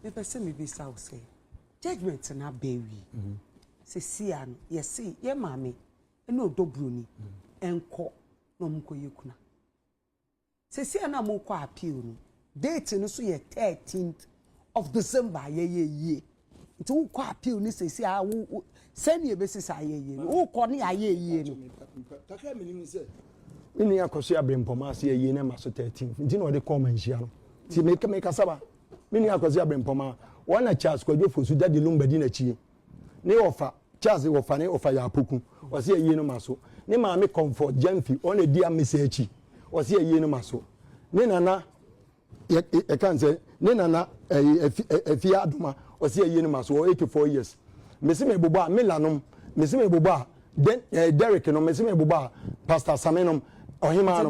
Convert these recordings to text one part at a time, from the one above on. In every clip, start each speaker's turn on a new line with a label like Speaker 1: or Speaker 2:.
Speaker 1: Me person me be say judgment na baby. Se see an ye see ye mame e no dobroni enko no mko yekuna. Se see an mo kwa appeal no date no so ye 13th of December ye. Nti wo kwa appeal ni se see a wo send ye besi sa ye wo ko ne aye no.
Speaker 2: Kakra me ni se ni akoso abrempoma se ye na maso 13th. Nti no de come nhia no. Ti me kasaba me ni akoso abrempoma wana Charles Kwadwo Fosu dadi Lumba di na chi ne ofa Charles ofa ne ofa ya apoku o se ye no maso ne maame comfort Jamfi on e dia message o se ye no maso ne nana e kan se ne nana efi aduma o se ye no maso o 84 years me se me bobo a melanom me se me bobo a Derek no me se me bobo a Pastor Samenom ohima no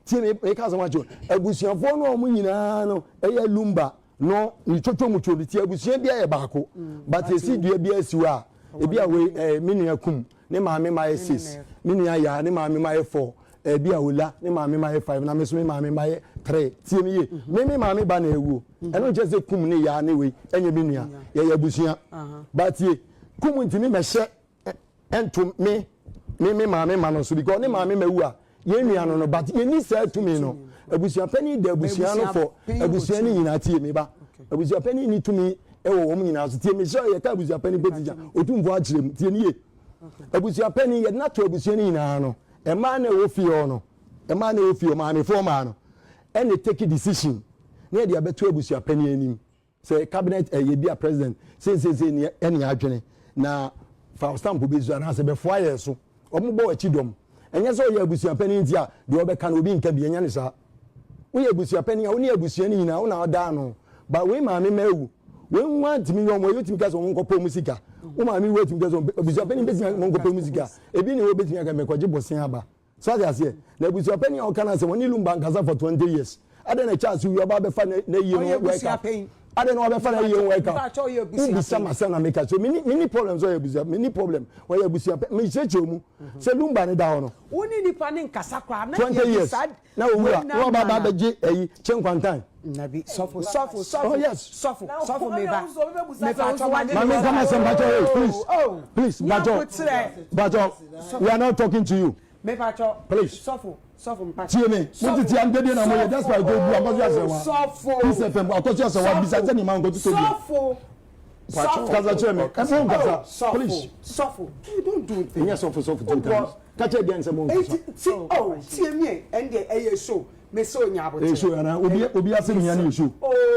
Speaker 2: tie me ka so wacho abusuafo no omu nyina no eye Lumba no ni toto mucho bi tie abusua bia ye baako but esi dua bia siwa e bia we minu akum ne maame ma 6 minu ya ne maame ma 4 e bia ola ne maame ma 5 na meso me maame ma 3 tie me ye me maame ba na ewu e no jese kum ne ya ne we enye minu ya ye abusua but ye kum ntimi me hye entum me maame ma no so because ne maame ma wu a ye nua no but ye ni say to me no abusia pani de abusia no for abusia ni nyina tie me ba abusia pani ni to me e wo wom nyina so tie me so ye ka abusia pani betija otumfo akirem tie ni ye abusia pani ye na to abusia ni nyina no e ma na wo fie no e ma na wo fie ma me for ma no and they take a decision na dia beto abusia pani anim say cabinet ye bia president say ni ene adwene na fa stamp bezu na say be fo aye so ombo akidom enye so ye abusia pani ntia de obeka na obi nka bi enya ne sa we abusia pani a woni abusia ni nyina wona oda no ba we maame mawu we want me yom we yotimi ka so won kopo musika wo maame we yotimi ka so abusia pani betimi won kopo musika ebi ni we betimi ka mekoje bosen aba so as here na abusia pani o kana se woni Lumba nkasa for 20 years ada na chance we oba be fa na ye no we ka ada na oba fa na ye we ka ubi sama sana make so mini problems o abusia mini problem o abusia me cheche mu se Lumba ne da ho no
Speaker 1: woni nipa ne nkasa kwa na
Speaker 2: 20 years na owura wo baba beje eyi chenkwantan
Speaker 1: nabi sofo
Speaker 2: oh yes
Speaker 1: sofo me ba
Speaker 2: mama come some bacho please bacho we are not talking to you
Speaker 1: me bacho
Speaker 2: please
Speaker 1: sofo mpacho
Speaker 2: tie me mutiti am dey na mo that's why go bu akoso asewa
Speaker 1: sofo
Speaker 2: this fm akoso asewa bisa tani ma ngo to
Speaker 1: sofo
Speaker 2: kaza cheme kaza please
Speaker 1: sofo you don't do it
Speaker 2: yes sofo do that catch again some more
Speaker 1: tie me and the show me so nya abote
Speaker 2: show na obi ase nya na show